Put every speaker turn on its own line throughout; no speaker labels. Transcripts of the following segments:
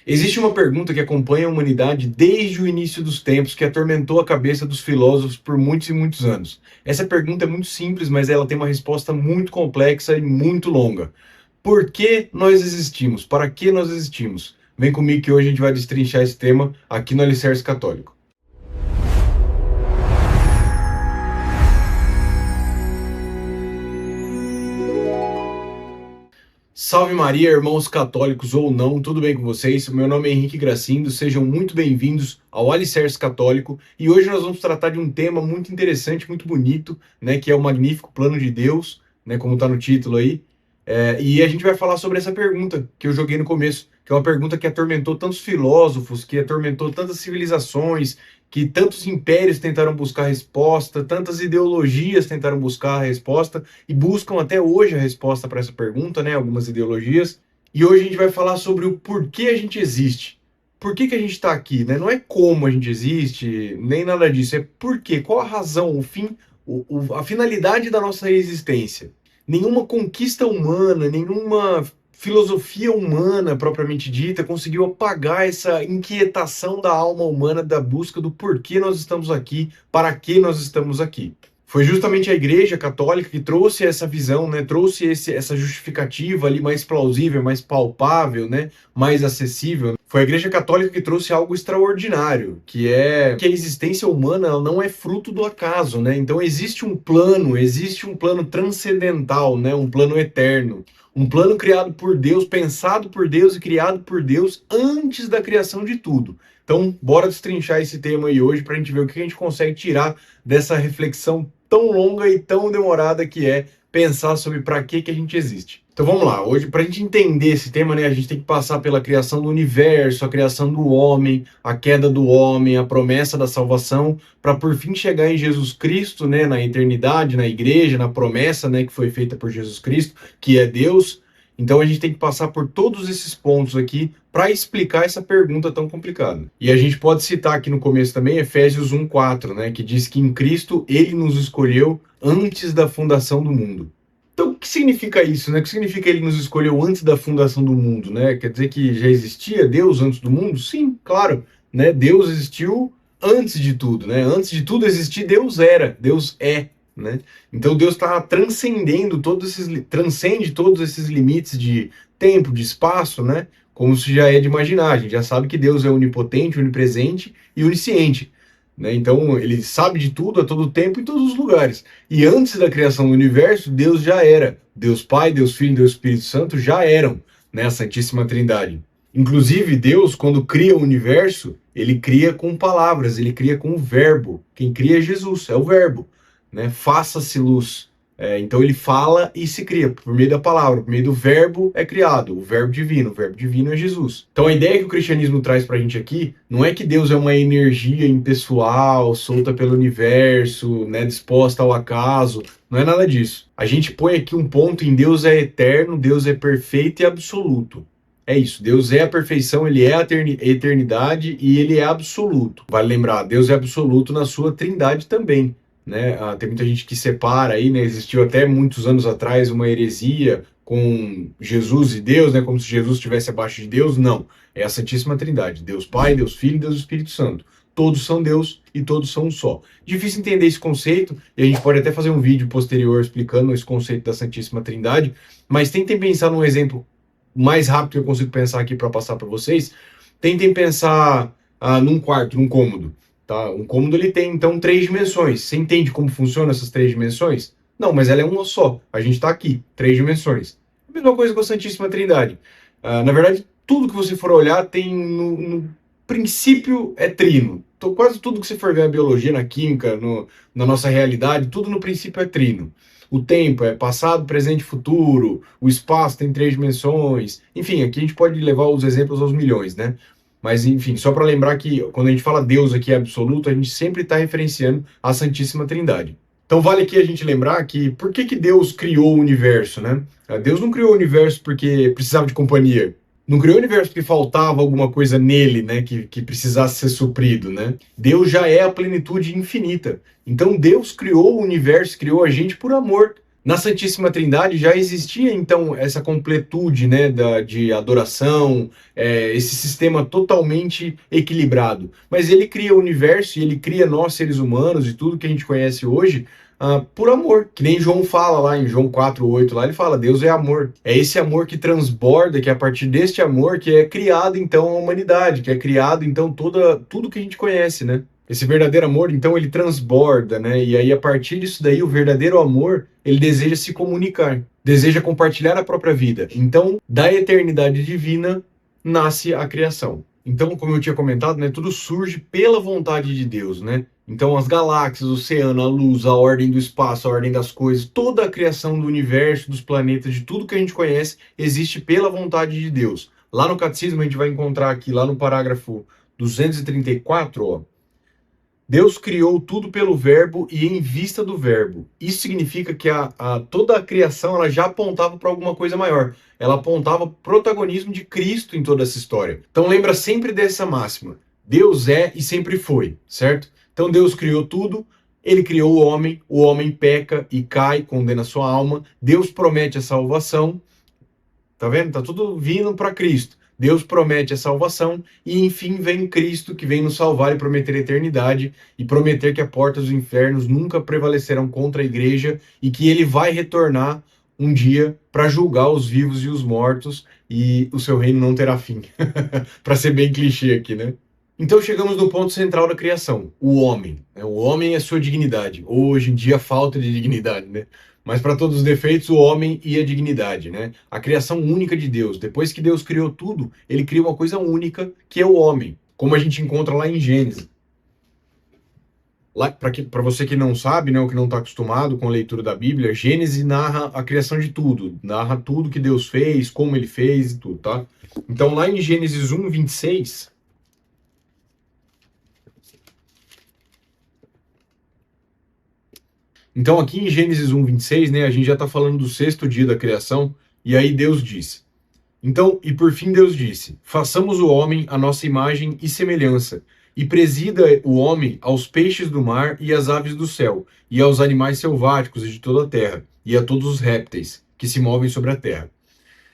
Existe uma pergunta que acompanha a humanidade desde o início dos tempos, que atormentou a cabeça dos filósofos por muitos e muitos anos. Essa pergunta é muito simples, mas ela tem uma resposta muito complexa e muito longa. Por que nós existimos? Para que nós existimos? Vem comigo que hoje a gente vai destrinchar esse tema aqui no Alicerce Católico. Salve Maria, irmãos católicos ou não, tudo bem com vocês? Meu nome é Henrique Gracindo, sejam muito bem-vindos ao Alicerce Católico e hoje nós vamos tratar de um tema muito interessante, muito bonito, né, que é o magnífico plano de Deus, né, como está no título aí, e a gente vai falar sobre essa pergunta que eu joguei no começo, que é uma pergunta que atormentou tantos filósofos, que atormentou tantas civilizações, que tantos impérios tentaram buscar resposta, tantas ideologias tentaram buscar a resposta e buscam até hoje a resposta para essa pergunta, né? Algumas ideologias. E hoje a gente vai falar sobre o porquê a gente existe. Por que a gente está aqui, né? Não é como a gente existe, nem nada disso. É por quê, qual a razão, o fim, a finalidade da nossa existência. Nenhuma conquista humana, nenhuma filosofia humana propriamente dita conseguiu apagar essa inquietação da alma humana da busca do porquê nós estamos aqui, para que nós estamos aqui. Foi justamente a Igreja Católica que trouxe essa visão, né? Trouxe essa justificativa ali mais plausível, mais palpável, né? Mais acessível. Foi a Igreja Católica que trouxe algo extraordinário, que é que a existência humana ela não é fruto do acaso, né? Então existe um plano transcendental, né? Um plano eterno. Um plano criado por Deus, pensado por Deus e criado por Deus antes da criação de tudo. Então, bora destrinchar esse tema aí hoje para a gente ver o que a gente consegue tirar dessa reflexão tão longa e tão demorada que é pensar sobre para que a gente existe. Então vamos lá, hoje para a gente entender esse tema, né, a gente tem que passar pela criação do universo, a criação do homem, a queda do homem, a promessa da salvação, para por fim chegar em Jesus Cristo, né, na eternidade, na igreja, na promessa, né, que foi feita por Jesus Cristo, que é Deus. Então a gente tem que passar por todos esses pontos aqui para explicar essa pergunta tão complicada. E a gente pode citar aqui no começo também Efésios 1:4, né, que diz que em Cristo ele nos escolheu antes da fundação do mundo. Então, o que significa isso, né? O que significa ele nos escolheu antes da fundação do mundo, né? Quer dizer que já existia Deus antes do mundo? Sim, claro, né? Deus existiu antes de tudo, né? Antes de tudo existir, Deus era, Deus é, né? Então Deus está transcende todos esses limites de tempo, de espaço, né? Como se já é de imaginar. A gente já sabe que Deus é onipotente, onipresente e onisciente. Né? Então, ele sabe de tudo, a todo tempo, em todos os lugares. E antes da criação do universo, Deus já era. Deus Pai, Deus Filho e Deus Espírito Santo já eram, né? A Santíssima Trindade. Inclusive, Deus, quando cria o universo, ele cria com palavras, ele cria com o verbo. Quem cria é Jesus, é o verbo. Né? Faça-se luz. Então ele fala e se cria por meio da palavra, por meio do verbo é criado, o verbo divino é Jesus. Então a ideia que o cristianismo traz pra gente aqui não é que Deus é uma energia impessoal, solta pelo universo, né, disposta ao acaso, não é nada disso. A gente põe aqui um ponto em Deus é eterno, Deus é perfeito e absoluto. É isso, Deus é a perfeição, ele é a eternidade e ele é absoluto. Vale lembrar, Deus é absoluto na sua trindade também. Né? Tem muita gente que separa aí, né? Existiu até muitos anos atrás uma heresia com Jesus e Deus, né? Como se Jesus estivesse abaixo de Deus. Não, é a Santíssima Trindade, Deus Pai, Deus Filho e Deus Espírito Santo. Todos são Deus e todos são um só. Difícil entender esse conceito, e a gente pode até fazer um vídeo posterior explicando esse conceito da Santíssima Trindade, mas tentem pensar num exemplo mais rápido que eu consigo pensar aqui para passar para vocês. Tentem pensar num quarto, num cômodo. Tá? Um cômodo ele tem, então, 3 dimensões. Você entende como funcionam essas 3 dimensões? Não, mas ela é uma só. A gente está aqui, 3 dimensões. A mesma coisa com a Santíssima Trindade. Na verdade, tudo que você for olhar tem, no princípio, é trino. Então, quase tudo que você for ver na biologia, na química, na nossa realidade, tudo no princípio é trino. O tempo é passado, presente e futuro. O espaço tem 3 dimensões. Enfim, aqui a gente pode levar os exemplos aos milhões, né? Mas, enfim, só para lembrar que quando a gente fala Deus aqui absoluto, a gente sempre está referenciando a Santíssima Trindade. Então vale aqui a gente lembrar que por que Deus criou o universo, né? Deus não criou o universo porque precisava de companhia. Não criou o universo porque faltava alguma coisa nele, né? Que precisasse ser suprido, né? Deus já é a plenitude infinita. Então Deus criou o universo, criou a gente por amor. Na Santíssima Trindade já existia, então, essa completude, né, de adoração, esse sistema totalmente equilibrado. Mas ele cria o universo e ele cria nós, seres humanos, e tudo que a gente conhece hoje, por amor. Que nem João fala lá em João 4:8, lá ele fala, Deus é amor. É esse amor que transborda, que é a partir deste amor que é criado, então, a humanidade, que é criado, então, tudo que a gente conhece, né? Esse verdadeiro amor, então, ele transborda, né? E aí, a partir disso daí, o verdadeiro amor, ele deseja se comunicar, deseja compartilhar a própria vida. Então, da eternidade divina, nasce a criação. Então, como eu tinha comentado, né, tudo surge pela vontade de Deus, né? Então, as galáxias, o oceano, a luz, a ordem do espaço, a ordem das coisas, toda a criação do universo, dos planetas, de tudo que a gente conhece, existe pela vontade de Deus. Lá no Catecismo, a gente vai encontrar aqui, lá no parágrafo 234, ó, Deus criou tudo pelo verbo e em vista do verbo. Isso significa que toda a criação ela já apontava para alguma coisa maior. Ela apontava para o protagonismo de Cristo em toda essa história. Então lembra sempre dessa máxima. Deus é e sempre foi, certo? Então Deus criou tudo, ele criou o homem peca e cai, condena sua alma. Deus promete a salvação. Tá vendo? Tá tudo vindo para Cristo. Deus promete a salvação e, enfim, vem Cristo que vem nos salvar e prometer a eternidade e prometer que a porta dos infernos nunca prevalecerão contra a igreja e que ele vai retornar um dia para julgar os vivos e os mortos e o seu reino não terá fim. Para ser bem clichê aqui, né? Então chegamos no ponto central da criação, o homem. O homem é sua dignidade. Hoje em dia, falta de dignidade, né? Mas para todos os defeitos, o homem e a dignidade, né? A criação única de Deus. Depois que Deus criou tudo, ele cria uma coisa única, que é o homem. Como a gente encontra lá em Gênesis. Para você que não sabe, né, ou que não está acostumado com a leitura da Bíblia, Gênesis narra a criação de tudo. Narra tudo que Deus fez, como ele fez e tudo, tá? Então lá em Gênesis 1:26... Então, aqui em Gênesis 1:26, né, a gente já está falando do sexto dia da criação, e aí Deus diz: Então, e por fim Deus disse: Façamos o homem à nossa imagem e semelhança, e presida o homem aos peixes do mar e às aves do céu, e aos animais selváticos e de toda a terra, e a todos os répteis que se movem sobre a terra.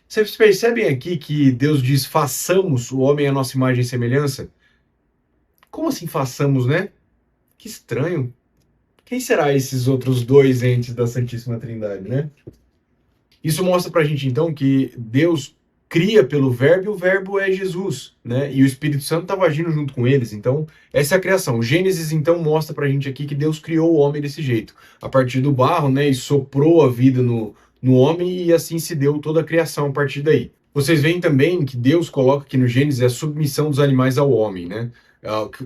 Vocês percebem aqui que Deus diz: Façamos o homem à nossa imagem e semelhança? Como assim façamos, né? Que estranho. Quem será esses outros dois entes da Santíssima Trindade, né? Isso mostra pra gente, então, que Deus cria pelo verbo e o verbo é Jesus, né? E o Espírito Santo estava agindo junto com eles. Então, essa é a criação. O Gênesis, então, mostra pra gente aqui que Deus criou o homem desse jeito. A partir do barro, né? E soprou a vida no homem e assim se deu toda a criação a partir daí. Vocês veem também que Deus coloca aqui no Gênesis a submissão dos animais ao homem, né?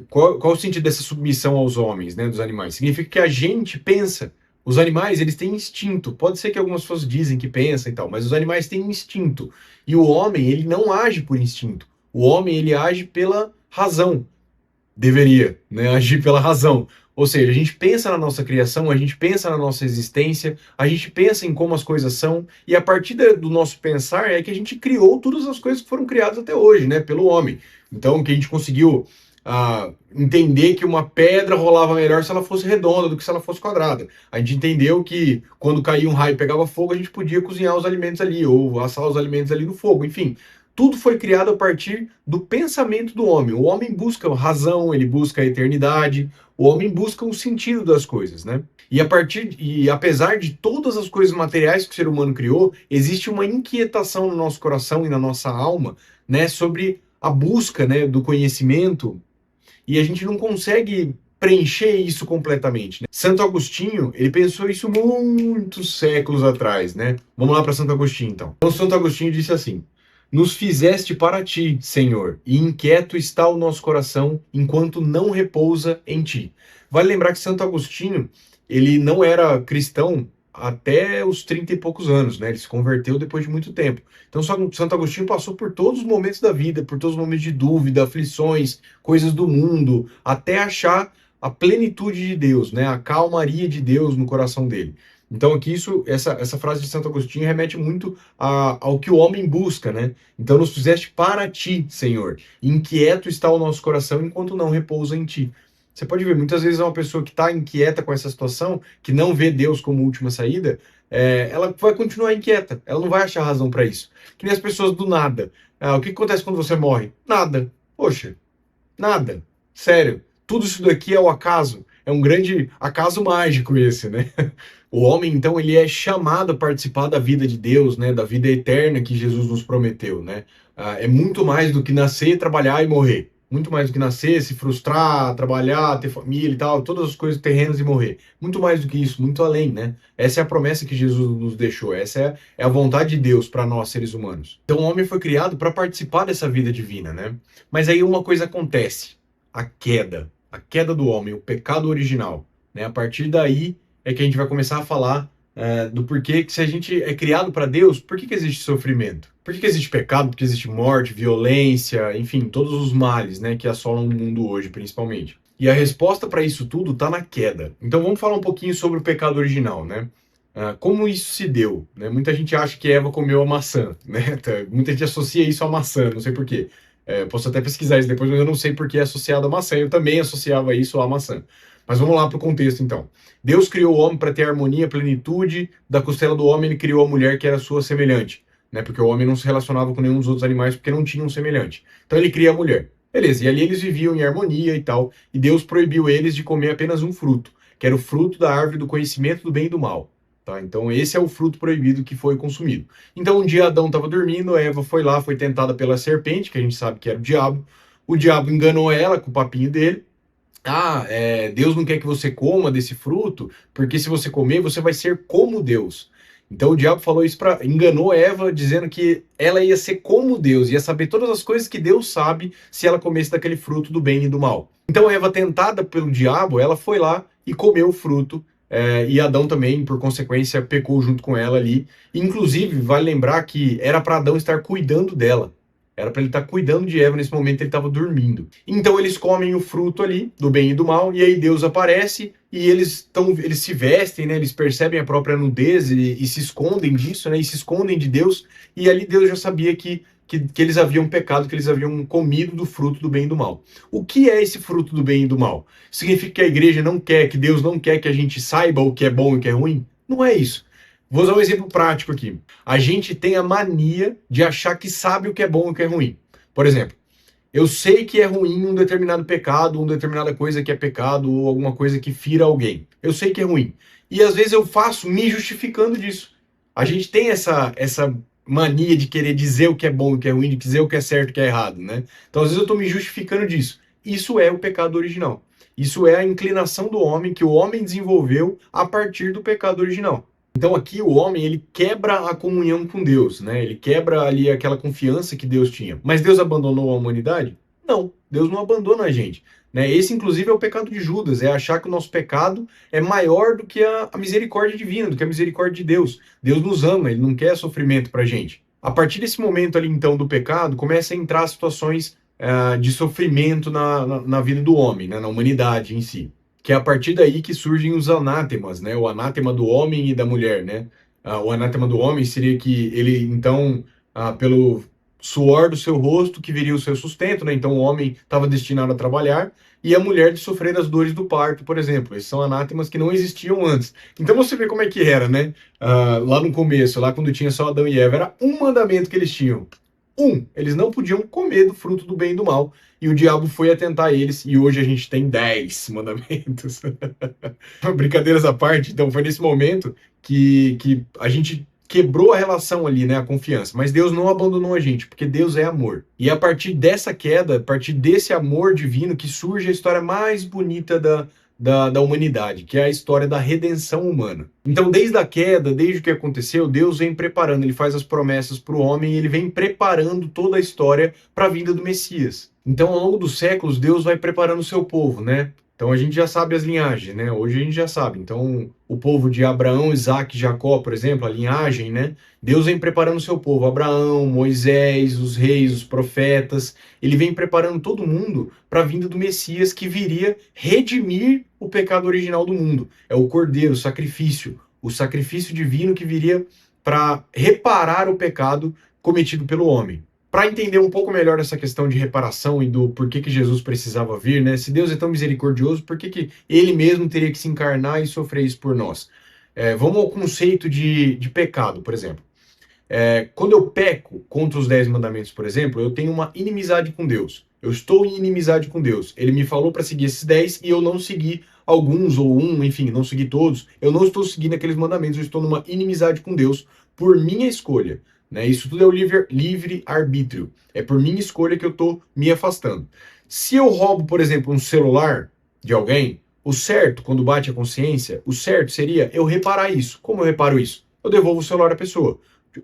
Qual o sentido dessa submissão aos homens, né, dos animais? Significa que a gente pensa. Os animais, eles têm instinto. Pode ser que algumas pessoas dizem que pensam e tal, mas os animais têm instinto. E o homem, ele não age por instinto. O homem, ele age pela razão. Deveria, né, agir pela razão. Ou seja, a gente pensa na nossa criação, a gente pensa na nossa existência, a gente pensa em como as coisas são, e a partir do nosso pensar é que a gente criou todas as coisas que foram criadas até hoje, né, pelo homem. Então, que a gente conseguiu entender que uma pedra rolava melhor se ela fosse redonda do que se ela fosse quadrada. A gente entendeu que quando caía um raio e pegava fogo, a gente podia cozinhar os alimentos ali, ou assar os alimentos ali no fogo, enfim. Tudo foi criado a partir do pensamento do homem. O homem busca razão, ele busca a eternidade, o homem busca o sentido das coisas, né? E apesar de todas as coisas materiais que o ser humano criou, existe uma inquietação no nosso coração e na nossa alma, né, sobre a busca, né, do conhecimento, e a gente não consegue preencher isso completamente, né? Santo Agostinho, ele pensou isso muitos séculos atrás, né? Vamos lá para Santo Agostinho, então. Então, Santo Agostinho disse assim: Nos fizeste para ti, Senhor, e inquieto está o nosso coração, enquanto não repousa em ti. Vale lembrar que Santo Agostinho, ele não era cristão até os 30 e poucos anos, né? Ele se converteu depois de muito tempo. Então, Santo Agostinho passou por todos os momentos da vida, por todos os momentos de dúvida, aflições, coisas do mundo, até achar a plenitude de Deus, né? A calmaria de Deus no coração dele. Então, aqui, essa frase de Santo Agostinho remete muito ao que o homem busca, né? Então, nos fizeste para ti, Senhor. Inquieto está o nosso coração enquanto não repousa em ti. Você pode ver, muitas vezes é uma pessoa que está inquieta com essa situação, que não vê Deus como última saída, ela vai continuar inquieta, ela não vai achar razão para isso. Que nem as pessoas do nada. O que acontece quando você morre? Nada. Poxa, nada. Sério. Tudo isso daqui é o acaso. É um grande acaso mágico esse, né? O homem, então, ele é chamado a participar da vida de Deus, né? Da vida eterna que Jesus nos prometeu, né? É muito mais do que nascer, trabalhar e morrer. Muito mais do que nascer, se frustrar, trabalhar, ter família e tal, todas as coisas terrenas e morrer. Muito mais do que isso, muito além, né? Essa é a promessa que Jesus nos deixou. Essa é a vontade de Deus para nós, seres humanos. Então, o homem foi criado para participar dessa vida divina, né? Mas aí uma coisa acontece: a queda do homem, o pecado original, né? A partir daí é que a gente vai começar a falar do porquê que, se a gente é criado para Deus, por que existe sofrimento? Por que existe pecado? Por que existe morte, violência, enfim, todos os males, né, que assolam o mundo hoje, principalmente. E a resposta para isso tudo está na queda. Então vamos falar um pouquinho sobre o pecado original, né? Como isso se deu, né? Muita gente acha que Eva comeu a maçã, né? Muita gente associa isso à maçã, não sei por quê. Posso até pesquisar isso depois, mas eu não sei por que é associado à maçã. Eu também associava isso à maçã. Mas vamos lá para o contexto, então. Deus criou o homem para ter harmonia, plenitude. Da costela do homem, ele criou a mulher que era sua semelhante, né? Porque o homem não se relacionava com nenhum dos outros animais porque não tinha um semelhante. Então ele cria a mulher. Beleza, e ali eles viviam em harmonia e tal. E Deus proibiu eles de comer apenas um fruto, que era o fruto da árvore do conhecimento do bem e do mal. Tá? Então esse é o fruto proibido que foi consumido. Então um dia Adão estava dormindo, Eva foi lá, foi tentada pela serpente, que a gente sabe que era o diabo. O diabo enganou ela com o papinho dele. Deus não quer que você coma desse fruto, porque se você comer, você vai ser como Deus. Então o diabo falou isso enganou Eva, dizendo que ela ia ser como Deus, ia saber todas as coisas que Deus sabe se ela comesse daquele fruto do bem e do mal. Então Eva, tentada pelo diabo, ela foi lá e comeu o fruto, e Adão também, por consequência, pecou junto com ela ali. Inclusive, vale lembrar que era para Adão estar cuidando dela. Era para ele estar cuidando de Eva nesse momento, ele estava dormindo. Então eles comem o fruto ali, do bem e do mal, e aí Deus aparece e eles se vestem, né? Eles percebem a própria nudez e se escondem disso, né? E se escondem de Deus, e ali Deus já sabia que eles haviam pecado, que eles haviam comido do fruto do bem e do mal. O que é esse fruto do bem e do mal? Significa que a igreja não quer, que Deus não quer que a gente saiba o que é bom e o que é ruim? Não é isso. Vou usar um exemplo prático aqui. A gente tem a mania de achar que sabe o que é bom e o que é ruim. Por exemplo, eu sei que é ruim um determinado pecado, uma determinada coisa que é pecado, ou alguma coisa que fira alguém. Eu sei que é ruim. E às vezes eu faço me justificando disso. A gente tem essa mania de querer dizer o que é bom e o que é ruim, de dizer o que é certo e o que é errado, né? Então às vezes eu estou me justificando disso. Isso é o pecado original. Isso é a inclinação do homem, que o homem desenvolveu a partir do pecado original. Então aqui o homem, ele quebra a comunhão com Deus, né? Ele quebra ali aquela confiança que Deus tinha. Mas Deus abandonou a humanidade? Não, Deus não abandona a gente, né? Esse inclusive é o pecado de Judas, é achar que o nosso pecado é maior do que a misericórdia divina, do que a misericórdia de Deus. Deus nos ama, ele não quer sofrimento pra gente. A partir desse momento ali então do pecado, começa a entrar situações de sofrimento na vida do homem, né? Na humanidade em si. Que é a partir daí que surgem os anátemas, né? O anátema do homem e da mulher, né? O anátema do homem seria que ele, então, pelo suor do seu rosto que viria o seu sustento, né? Então o homem estava destinado a trabalhar e a mulher de sofrer as dores do parto, por exemplo. Esses são anátemas que não existiam antes. Então você vê como é que era, né? Lá no começo, lá quando tinha só Adão e Eva, era um mandamento que eles tinham. Eles não podiam comer do fruto do bem e do mal. E o diabo foi atentar eles, e hoje a gente tem 10 mandamentos. Brincadeiras à parte, então foi nesse momento que a gente quebrou a relação ali, né, a confiança. Mas Deus não abandonou a gente, porque Deus é amor. E é a partir dessa queda, a partir desse amor divino, que surge a história mais bonita da humanidade, que é a história da redenção humana. Então, desde a queda, desde o que aconteceu, Deus vem preparando, ele faz as promessas para o homem, e ele vem preparando toda a história para a vinda do Messias. Então, ao longo dos séculos, Deus vai preparando o seu povo, né? Então, a gente já sabe as linhagens, né? Hoje a gente já sabe. Então, o povo de Abraão, Isaac, Jacó, por exemplo, a linhagem, né? Deus vem preparando o seu povo. Abraão, Moisés, os reis, os profetas. Ele vem preparando todo mundo para a vinda do Messias, que viria redimir o pecado original do mundo. É o cordeiro, o sacrifício divino que viria para reparar o pecado cometido pelo homem. Para entender um pouco melhor essa questão de reparação e do porquê que Jesus precisava vir, né? Se Deus é tão misericordioso, por que ele mesmo teria que se encarnar e sofrer isso por nós? Vamos ao conceito de pecado, por exemplo. Quando eu peco contra os 10 mandamentos, por exemplo, eu tenho uma inimizade com Deus. Eu estou em inimizade com Deus. Ele me falou para seguir esses 10 e eu não segui alguns ou um, enfim, não segui todos. Eu não estou seguindo aqueles mandamentos, eu estou numa inimizade com Deus por minha escolha. Né? Isso tudo é o livre arbítrio. É por minha escolha que eu estou me afastando. Se eu roubo, por exemplo, um celular de alguém, o certo, quando bate a consciência, o certo seria eu reparar isso. Como eu reparo isso? Eu devolvo o celular à pessoa,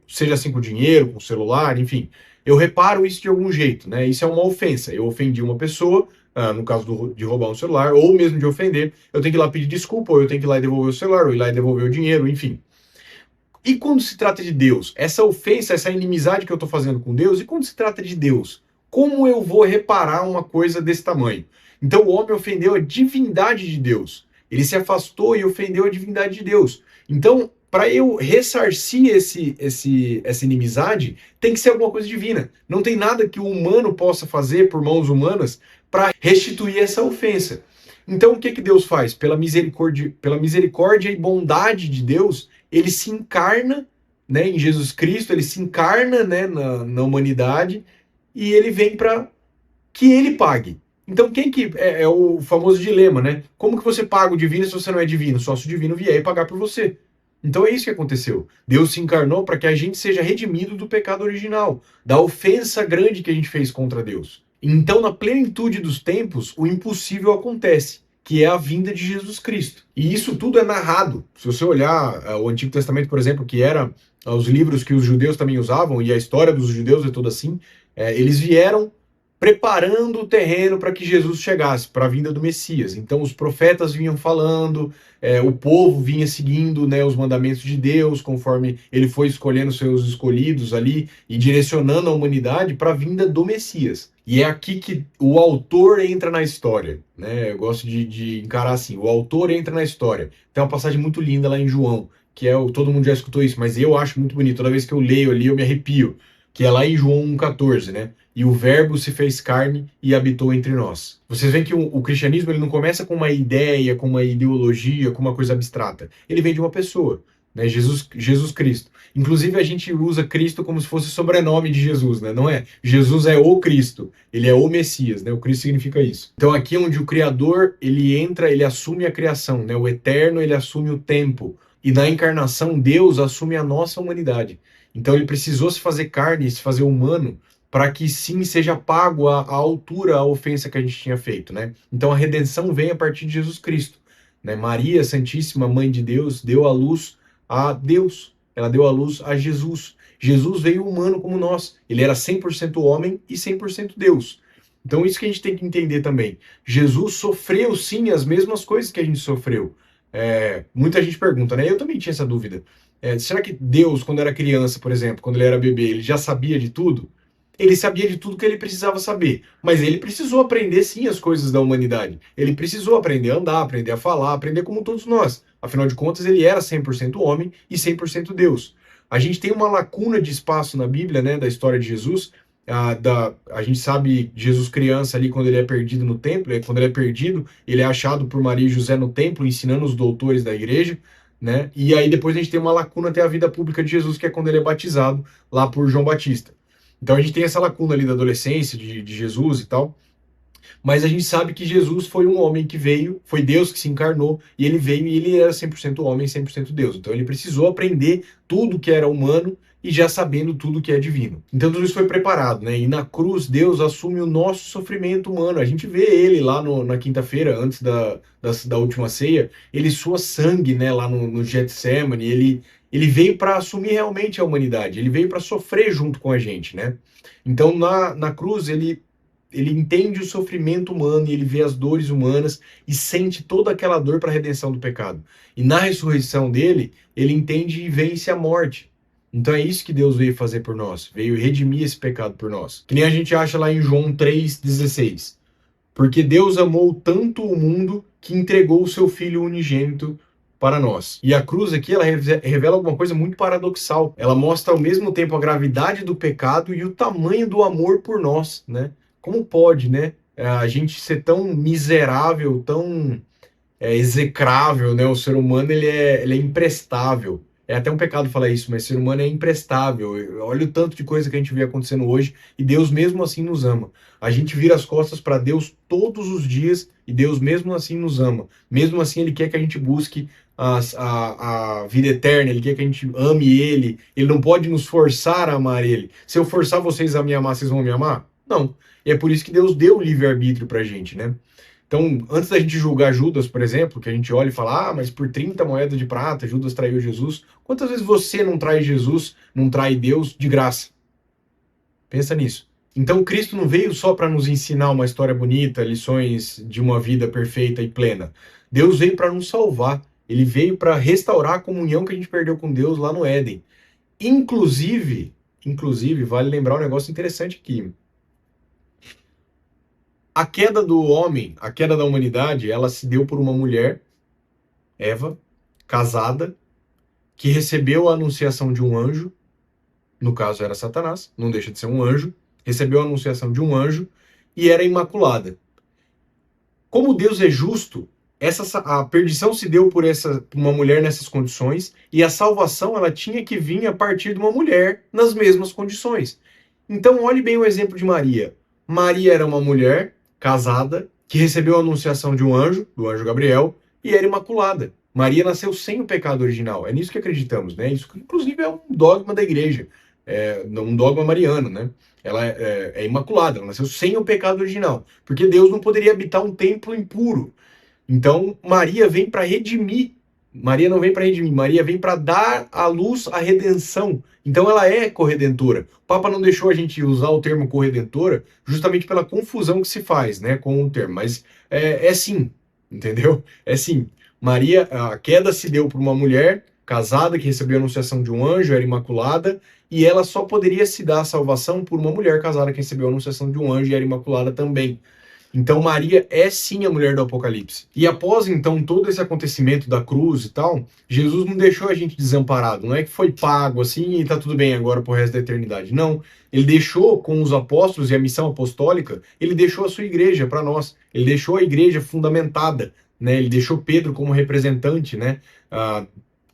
seja assim com dinheiro, com celular, enfim. Eu reparo isso de algum jeito, né? Isso é uma ofensa. Eu ofendi uma pessoa, no caso de roubar um celular, ou mesmo de ofender, eu tenho que ir lá pedir desculpa, ou eu tenho que ir lá e devolver o celular, ou ir lá e devolver o dinheiro, enfim. E quando se trata de Deus, essa ofensa, essa inimizade que eu estou fazendo com Deus, e quando se trata de Deus, como eu vou reparar uma coisa desse tamanho? Então o homem ofendeu a divindade de Deus. Ele se afastou e ofendeu a divindade de Deus. Então, para eu ressarcir essa inimizade, tem que ser alguma coisa divina. Não tem nada que o humano possa fazer por mãos humanas para restituir essa ofensa. Então, o que Deus faz? Pela misericórdia e bondade de Deus, ele se encarna, né, em Jesus Cristo, ele se encarna, né, na humanidade, e ele vem para que ele pague. Então, quem que é o famoso dilema, né? Como que você paga o divino se você não é divino? Só se o divino vier e pagar por você. Então é isso que aconteceu. Deus se encarnou para que a gente seja redimido do pecado original, da ofensa grande que a gente fez contra Deus. Então, na plenitude dos tempos, o impossível acontece, que é a vinda de Jesus Cristo. E isso tudo é narrado. Se você olhar o Antigo Testamento, por exemplo, que era os livros que os judeus também usavam, e a história dos judeus é toda assim, eles vieram preparando o terreno para que Jesus chegasse, para a vinda do Messias. Então os profetas vinham falando, o povo vinha seguindo, né, os mandamentos de Deus, conforme ele foi escolhendo seus escolhidos ali e direcionando a humanidade para a vinda do Messias. E é aqui que o autor entra na história, né? Eu gosto de encarar assim, o autor entra na história. Tem uma passagem muito linda lá em João, que todo mundo já escutou isso, mas eu acho muito bonito. Toda vez que eu leio ali, eu me arrepio, que é lá em João 1,14, né? E o verbo se fez carne e habitou entre nós. Vocês veem que o cristianismo ele não começa com uma ideia, com uma ideologia, com uma coisa abstrata. Ele vem de uma pessoa, né? Jesus Cristo. Inclusive a gente usa Cristo como se fosse o sobrenome de Jesus, né? Não é? Jesus é o Cristo, ele é o Messias, né? O Cristo significa isso. Então aqui onde o Criador, ele entra, ele assume a criação, né? O eterno, ele assume o tempo. E na encarnação, Deus assume a nossa humanidade. Então ele precisou se fazer carne, se fazer humano, para que sim seja pago a altura, a ofensa que a gente tinha feito, né? Então a redenção vem a partir de Jesus Cristo, né? Maria Santíssima, Mãe de Deus, deu à luz a Deus, ela deu à luz a Jesus. Jesus veio humano como nós, ele era 100% homem e 100% Deus. Então isso que a gente tem que entender também. Jesus sofreu sim as mesmas coisas que a gente sofreu. Muita gente pergunta, né? Eu também tinha essa dúvida. Será que Deus, quando era criança, por exemplo, quando ele era bebê, ele já sabia de tudo? Ele sabia de tudo que ele precisava saber, mas ele precisou aprender sim as coisas da humanidade. Ele precisou aprender a andar, aprender a falar, aprender como todos nós. Afinal de contas, ele era 100% homem e 100% Deus. A gente tem uma lacuna de espaço na Bíblia, né, da história de Jesus. A gente sabe Jesus criança ali quando ele é perdido no templo, quando ele é perdido, ele é achado por Maria e José no templo, ensinando os doutores da igreja, né? E aí depois a gente tem uma lacuna até a vida pública de Jesus, que é quando ele é batizado lá por João Batista. Então a gente tem essa lacuna ali da adolescência, de Jesus e tal, mas a gente sabe que Jesus foi um homem que veio, foi Deus que se encarnou, e ele veio e ele era 100% homem, 100% Deus. Então ele precisou aprender tudo que era humano e já sabendo tudo que é divino. Então tudo isso foi preparado, né? E na cruz Deus assume o nosso sofrimento humano. A gente vê ele lá na quinta-feira, antes da última ceia, ele sua sangue, né, lá no Getsemane, ele veio para assumir realmente a humanidade, ele veio para sofrer junto com a gente, né? Então na cruz ele entende o sofrimento humano e ele vê as dores humanas e sente toda aquela dor para a redenção do pecado. E na ressurreição dele, ele entende e vence a morte. Então é isso que Deus veio fazer por nós, veio redimir esse pecado por nós. Que nem a gente acha lá em João 3,16. Porque Deus amou tanto o mundo que entregou o seu Filho unigênito para nós. E a cruz aqui, ela revela alguma coisa muito paradoxal. Ela mostra ao mesmo tempo a gravidade do pecado e o tamanho do amor por nós, né? Como pode, né? A gente ser tão miserável, tão execrável, né? O ser humano ele é imprestável. É até um pecado falar isso, mas o ser humano é imprestável. Olha o tanto de coisa que a gente vê acontecendo hoje e Deus mesmo assim nos ama. A gente vira as costas para Deus todos os dias e Deus mesmo assim nos ama. Mesmo assim, Ele quer que a gente busque a vida eterna, Ele quer que a gente ame Ele. Ele não pode nos forçar a amar Ele. Se eu forçar vocês a me amar, vocês vão me amar? Não. E é por isso que Deus deu o livre-arbítrio para a gente, né? Então, antes da gente julgar Judas, por exemplo, que a gente olha e fala, ah, mas por 30 moedas de prata, Judas traiu Jesus. Quantas vezes você não trai Jesus, não trai Deus de graça? Pensa nisso. Então, Cristo não veio só para nos ensinar uma história bonita, lições de uma vida perfeita e plena. Deus veio para nos salvar. Ele veio para restaurar a comunhão que a gente perdeu com Deus lá no Éden. Inclusive, vale lembrar um negócio interessante aqui. A queda do homem, a queda da humanidade, ela se deu por uma mulher, Eva, casada, que recebeu a anunciação de um anjo, no caso era Satanás, não deixa de ser um anjo, recebeu a anunciação de um anjo e era imaculada. Como Deus é justo, a perdição se deu por uma mulher nessas condições e a salvação ela tinha que vir a partir de uma mulher nas mesmas condições. Então olhe bem o exemplo de Maria. Maria era uma mulher casada, que recebeu a anunciação de um anjo, do anjo Gabriel, e era imaculada. Maria nasceu sem o pecado original. É nisso que acreditamos, né? Isso, inclusive, é um dogma da igreja, um dogma mariano, né? Ela é imaculada, ela nasceu sem o pecado original, porque Deus não poderia habitar um templo impuro. Então, Maria vem para redimir. Maria não vem para redimir, Maria vem para dar à luz a redenção. Então ela é corredentora. O Papa não deixou a gente usar o termo corredentora justamente pela confusão que se faz, né, com o termo. Mas é sim, entendeu? É sim. Maria, a queda se deu por uma mulher casada que recebeu a anunciação de um anjo, era imaculada, e ela só poderia se dar a salvação por uma mulher casada que recebeu a anunciação de um anjo e era imaculada também. Então Maria é sim a mulher do Apocalipse. E após então todo esse acontecimento da cruz e tal, Jesus não deixou a gente desamparado. Não é que foi pago assim e tá tudo bem agora pro resto da eternidade. Não. Ele deixou com os apóstolos e a missão apostólica, ele deixou a sua igreja para nós. Ele deixou a igreja fundamentada, né? Ele deixou Pedro como representante, né?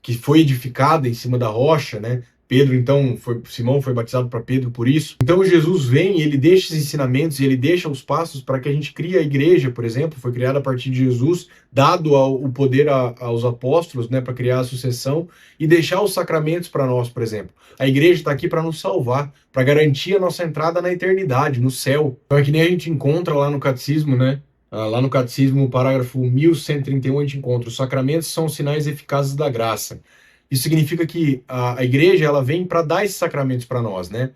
Que foi edificada em cima da rocha, né? Pedro, então, Simão foi batizado para Pedro por isso. Então Jesus vem e ele deixa esses ensinamentos e ele deixa os passos para que a gente crie a igreja, por exemplo, foi criada a partir de Jesus, dado o poder aos apóstolos, né, para criar a sucessão e deixar os sacramentos para nós, por exemplo. A igreja está aqui para nos salvar, para garantir a nossa entrada na eternidade, no céu. Então é que nem a gente encontra lá no catecismo, né? Lá no catecismo, parágrafo 1131, a gente encontra: os sacramentos são sinais eficazes da graça. Isso significa que a igreja ela vem para dar esses sacramentos para nós, né?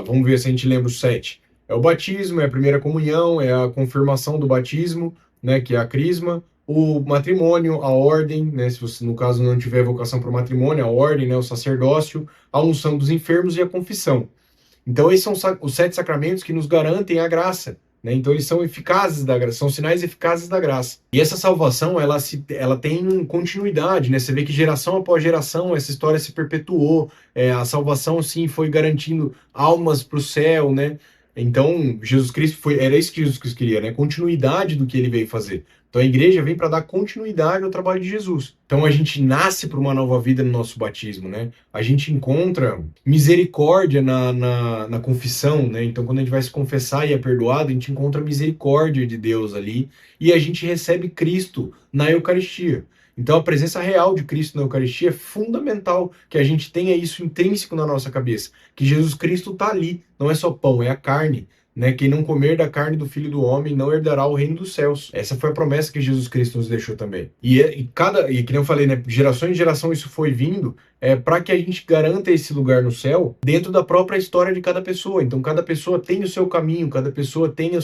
Vamos ver se a gente lembra os 7. É o batismo, é a primeira comunhão, é a confirmação do batismo, né? Que é a crisma, o matrimônio, a ordem, né? Se você, no caso, não tiver vocação para o matrimônio, a ordem, né? O sacerdócio, a unção dos enfermos e a confissão. Então, esses são os 7 sacramentos que nos garantem a graça. Né? Então eles são eficazes da graça, são sinais eficazes da graça. E essa salvação, ela tem continuidade, né? Você vê que geração após geração essa história se perpetuou, a salvação sim foi garantindo almas para o céu, né? Então Jesus Cristo era isso que Jesus Cristo queria, né? Continuidade do que ele veio fazer. Então a igreja vem para dar continuidade ao trabalho de Jesus. Então a gente nasce para uma nova vida no nosso batismo, né? A gente encontra misericórdia na confissão, né? Então quando a gente vai se confessar e é perdoado, a gente encontra misericórdia de Deus ali e a gente recebe Cristo na Eucaristia. Então a presença real de Cristo na Eucaristia é fundamental que a gente tenha isso intrínseco na nossa cabeça, que Jesus Cristo está ali, não é só pão, é a carne. Né? Quem não comer da carne do Filho do Homem não herdará o reino dos céus. Essa foi a promessa que Jesus Cristo nos deixou também. E que nem eu falei, né? Geração em geração isso foi vindo para que a gente garanta esse lugar no céu dentro da própria história de cada pessoa. Então cada pessoa tem o seu caminho, cada pessoa tem o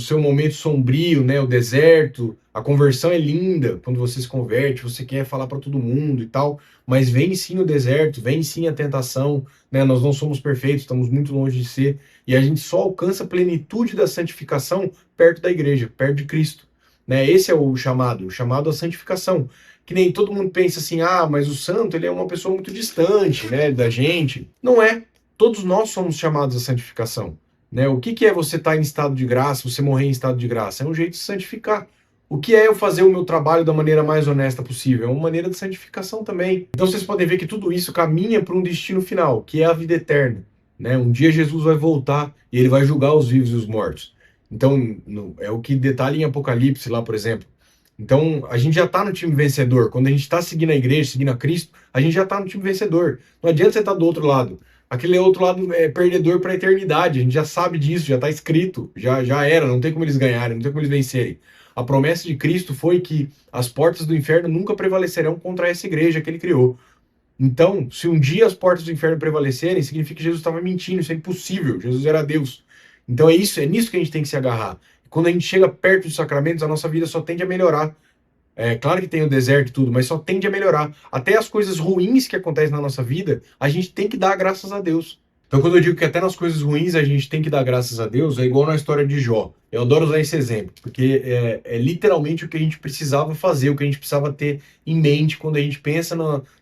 seu momento sombrio, né? O deserto. A conversão é linda quando você se converte, você quer falar para todo mundo e tal, mas vem sim o deserto, vem sim a tentação, né? Nós não somos perfeitos, estamos muito longe de ser, e a gente só alcança a plenitude da santificação perto da igreja, perto de Cristo, né? Esse é o chamado à santificação. Que nem todo mundo pensa assim, mas o santo ele é uma pessoa muito distante, né, da gente. Não é. Todos nós somos chamados à santificação, né? O que é você estar em estado de graça, você morrer em estado de graça? É um jeito de santificar. O que é eu fazer o meu trabalho da maneira mais honesta possível? É uma maneira de santificação também. Então vocês podem ver que tudo isso caminha para um destino final, que é a vida eterna, né? Um dia Jesus vai voltar e ele vai julgar os vivos e os mortos. Então, é o que detalha em Apocalipse lá, por exemplo. Então, a gente já está no time vencedor. Quando a gente está seguindo a igreja, seguindo a Cristo, a gente já está no time vencedor. Não adianta você estar do outro lado. Aquele outro lado é perdedor para a eternidade. A gente já sabe disso, já está escrito, já era. Não tem como eles ganharem, não tem como eles vencerem. A promessa de Cristo foi que as portas do inferno nunca prevalecerão contra essa igreja que ele criou. Então, se um dia as portas do inferno prevalecerem, significa que Jesus estava mentindo. Isso é impossível. Jesus era Deus. Então é nisso que a gente tem que se agarrar. Quando a gente chega perto dos sacramentos, a nossa vida só tende a melhorar. É claro que tem o deserto e tudo, mas só tende a melhorar. Até as coisas ruins que acontecem na nossa vida, a gente tem que dar graças a Deus. Então, quando eu digo que até nas coisas ruins a gente tem que dar graças a Deus, é igual na história de Jó. Eu adoro usar esse exemplo, porque é literalmente o que a gente precisava fazer, o que a gente precisava ter em mente quando a gente pensa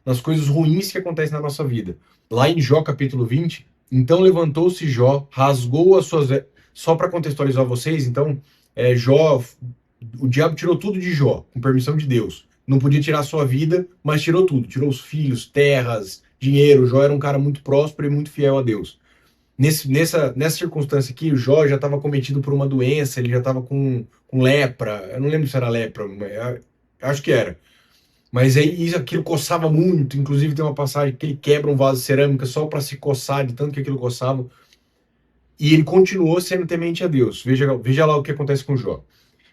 nas coisas ruins que acontecem na nossa vida. Lá em Jó, capítulo 20, então levantou-se Jó, rasgou as suas... Só para contextualizar vocês, então, Jó, o diabo tirou tudo de Jó, com permissão de Deus. Não podia tirar a sua vida, mas tirou tudo. Tirou os filhos, terras, dinheiro. Jó era um cara muito próspero e muito fiel a Deus. Nessa circunstância aqui, o Jó já estava cometido por uma doença, ele já estava com lepra. Eu não lembro se era lepra, mas acho que era. Mas aí aquilo coçava muito. Inclusive tem uma passagem que ele quebra um vaso de cerâmica só para se coçar, de tanto que aquilo coçava. E ele continuou sendo temente a Deus. Veja lá o que acontece com Jó.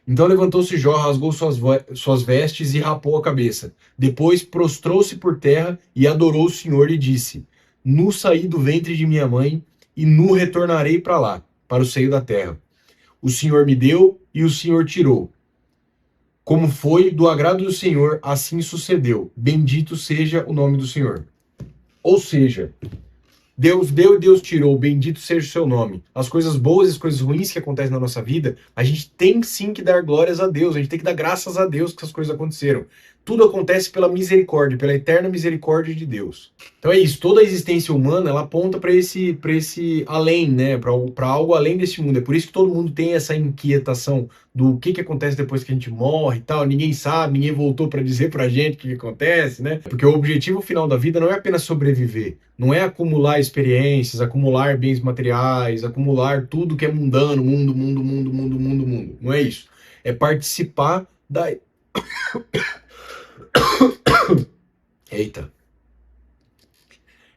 Então levantou-se Jó, rasgou suas vestes e rapou a cabeça. Depois prostrou-se por terra e adorou o Senhor e disse: Nu saí do ventre de minha mãe e nu retornarei para lá, para o seio da terra. O Senhor me deu e o Senhor tirou. Como foi do agrado do Senhor, assim sucedeu. Bendito seja o nome do Senhor. Ou seja, Deus deu e Deus tirou, bendito seja o seu nome. As coisas boas e as coisas ruins que acontecem na nossa vida, a gente tem sim que dar glórias a Deus, a gente tem que dar graças a Deus que essas coisas aconteceram. Tudo acontece pela misericórdia, pela eterna misericórdia de Deus. Então é isso, toda a existência humana, ela aponta para esse além, né, para algo além desse mundo. É por isso que todo mundo tem essa inquietação do que acontece depois que a gente morre e tal. Ninguém sabe, ninguém voltou para dizer pra gente o que acontece, né? Porque o objetivo final da vida não é apenas sobreviver, não é acumular experiências, acumular bens materiais, acumular tudo que é mundano, mundo. Não é isso. É participar da... Eita.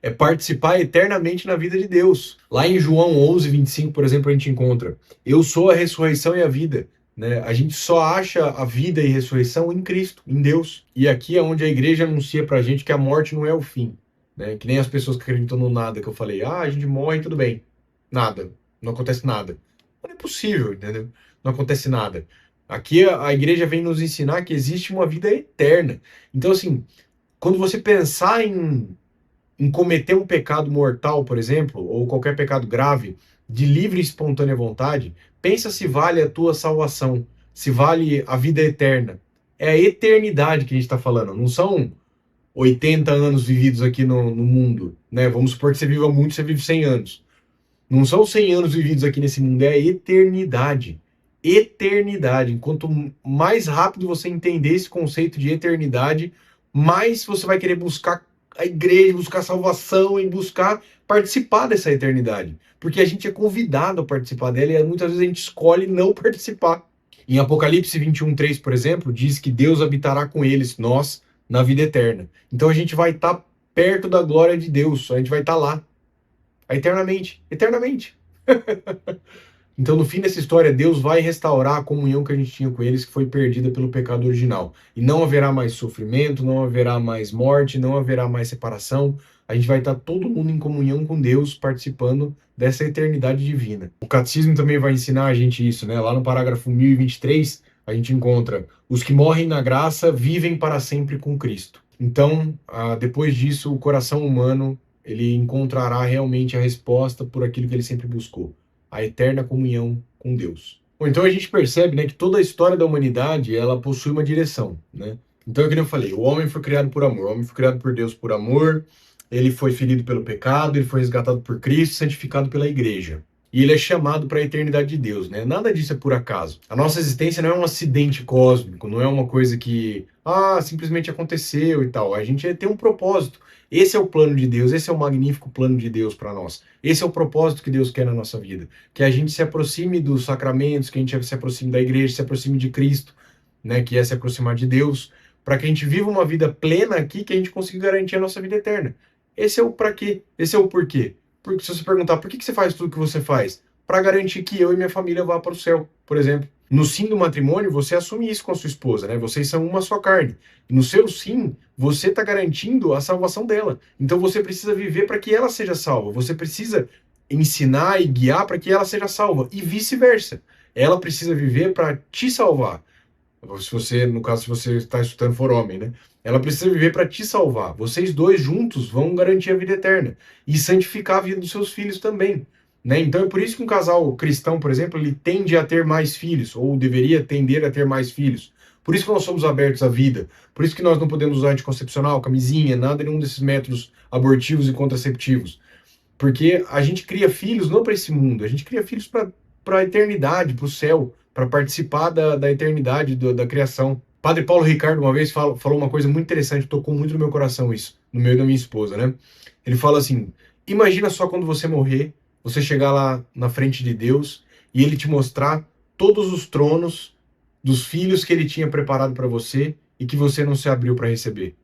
É participar eternamente na vida de Deus. Lá em João 11:25, por exemplo, a gente encontra: Eu sou a ressurreição e a vida. Né? A gente só acha a vida e ressurreição em Cristo, em Deus. E aqui é onde a igreja anuncia pra gente que a morte não é o fim. Né? Que nem as pessoas que acreditam no nada, que eu falei: a gente morre e tudo bem. Nada. Não acontece nada. Não é possível, entendeu? Não acontece nada. Aqui a igreja vem nos ensinar que existe uma vida eterna. Então, assim, quando você pensar em cometer um pecado mortal, por exemplo, ou qualquer pecado grave, de livre e espontânea vontade, pensa se vale a tua salvação, se vale a vida eterna. É a eternidade que a gente está falando, não são 80 anos vividos aqui no mundo, né? Vamos supor que você viva muito, você vive 100 anos. Não são 100 anos vividos aqui nesse mundo, é a eternidade. Eternidade. Quanto mais rápido você entender esse conceito de eternidade, mais você vai querer buscar a igreja, buscar salvação e buscar participar dessa eternidade. Porque a gente é convidado a participar dela e muitas vezes a gente escolhe não participar. Em Apocalipse 21:3, por exemplo, diz que Deus habitará com eles, nós, na vida eterna. Então a gente vai estar perto da glória de Deus, a gente vai estar lá. Eternamente. Eternamente. Então, no fim dessa história, Deus vai restaurar a comunhão que a gente tinha com eles, que foi perdida pelo pecado original. E não haverá mais sofrimento, não haverá mais morte, não haverá mais separação. A gente vai estar todo mundo em comunhão com Deus, participando dessa eternidade divina. O catecismo também vai ensinar a gente isso, né? Lá no parágrafo 1023, a gente encontra: os que morrem na graça vivem para sempre com Cristo. Então, depois disso, o coração humano, ele encontrará realmente a resposta por aquilo que ele sempre buscou: a eterna comunhão com Deus. Bom, então a gente percebe, né, que toda a história da humanidade, ela possui uma direção, né? Então, como eu falei, o homem foi criado por amor, o homem foi criado por Deus por amor, ele foi ferido pelo pecado, ele foi resgatado por Cristo, santificado pela igreja. e ele é chamado para a eternidade de Deus, né? Nada disso é por acaso. A nossa existência não é um acidente cósmico, não é uma coisa que, simplesmente aconteceu e tal. A gente tem um propósito. Esse é o plano de Deus, esse é o magnífico plano de Deus para nós. Esse é o propósito que Deus quer na nossa vida. Que a gente se aproxime dos sacramentos, que a gente se aproxime da igreja, se aproxime de Cristo, né? Que é se aproximar de Deus, para que a gente viva uma vida plena aqui, que a gente consiga garantir a nossa vida eterna. Esse é o para quê, esse é o porquê. Porque se você perguntar por que você faz tudo que você faz, para garantir que eu e minha família vá para o céu, por exemplo. No sim do matrimônio, você assume isso com a sua esposa, né? Vocês são uma só carne. E no seu sim, você está garantindo a salvação dela. Então você precisa viver para que ela seja salva. Você precisa ensinar e guiar para que ela seja salva. E vice-versa. Ela precisa viver para te salvar. Se você, no caso, se você está escutando for homem, né? Ela precisa viver para te salvar. Vocês dois juntos vão garantir a vida eterna e santificar a vida dos seus filhos também, né? Então é por isso que um casal cristão, por exemplo, ele tende a ter mais filhos, ou deveria tender a ter mais filhos. Por isso que nós somos abertos à vida. Por isso que nós não podemos usar anticoncepcional, camisinha, nada, nenhum desses métodos abortivos e contraceptivos. Porque a gente cria filhos não para esse mundo, a gente cria filhos para a eternidade, para o céu, para participar da eternidade, da criação. Padre Paulo Ricardo uma vez falou uma coisa muito interessante, tocou muito no meu coração isso, no meu e da minha esposa, né? Ele fala assim, imagina só quando você morrer, você chegar lá na frente de Deus e ele te mostrar todos os tronos dos filhos que ele tinha preparado para você e que você não se abriu para receber.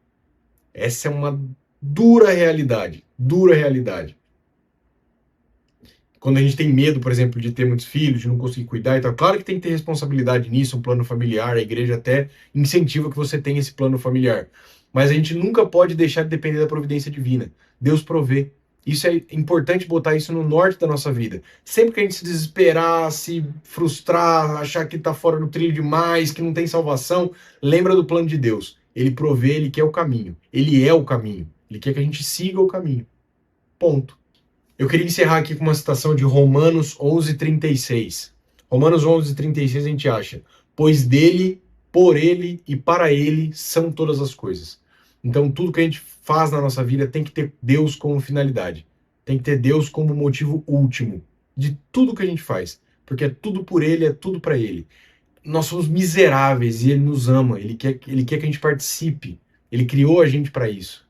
Essa é uma dura realidade, dura realidade. Quando a gente tem medo, por exemplo, de ter muitos filhos, de não conseguir cuidar e tal, claro que tem que ter responsabilidade nisso, um plano familiar, a igreja até incentiva que você tenha esse plano familiar. Mas a gente nunca pode deixar de depender da providência divina. Deus provê. Isso é importante botar isso no norte da nossa vida. Sempre que a gente se desesperar, se frustrar, achar que está fora do trilho demais, que não tem salvação, lembra do plano de Deus. Ele provê, ele quer o caminho. Ele é o caminho. Ele quer que a gente siga o caminho. Ponto. Eu queria encerrar aqui com uma citação de Romanos 11:36. Romanos 11:36 a gente acha, pois dele, por ele e para ele são todas as coisas. Então tudo que a gente faz na nossa vida tem que ter Deus como finalidade. Tem que ter Deus como motivo último de tudo que a gente faz. Porque é tudo por ele, é tudo para ele. Nós somos miseráveis e ele nos ama. Ele quer que a gente participe. Ele criou a gente para isso.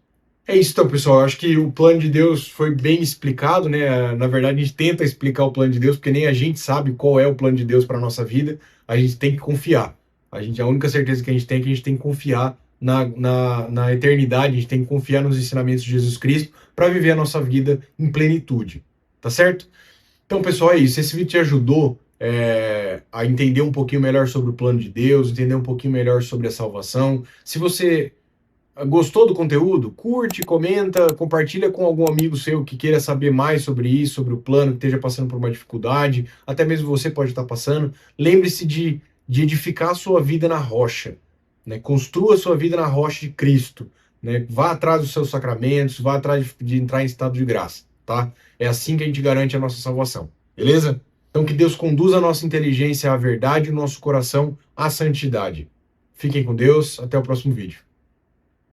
É isso então, pessoal. Eu acho que o plano de Deus foi bem explicado, né? Na verdade, a gente tenta explicar o plano de Deus, porque nem a gente sabe qual é o plano de Deus para a nossa vida. A gente tem que confiar. A única certeza que a gente tem é que a gente tem que confiar na eternidade, a gente tem que confiar nos ensinamentos de Jesus Cristo para viver a nossa vida em plenitude. Tá certo? Então, pessoal, é isso. Se esse vídeo te ajudou a entender um pouquinho melhor sobre o plano de Deus, entender um pouquinho melhor sobre a salvação, se você gostou do conteúdo? Curte, comenta, compartilha com algum amigo seu que queira saber mais sobre isso, sobre o plano, que esteja passando por uma dificuldade, até mesmo você pode estar passando. Lembre-se de edificar a sua vida na rocha, né? Construa a sua vida na rocha de Cristo, né? Vá atrás dos seus sacramentos, vá atrás de entrar em estado de graça, tá? É assim que a gente garante a nossa salvação, beleza? Então que Deus conduza a nossa inteligência à verdade e o nosso coração à santidade. Fiquem com Deus, até o próximo vídeo.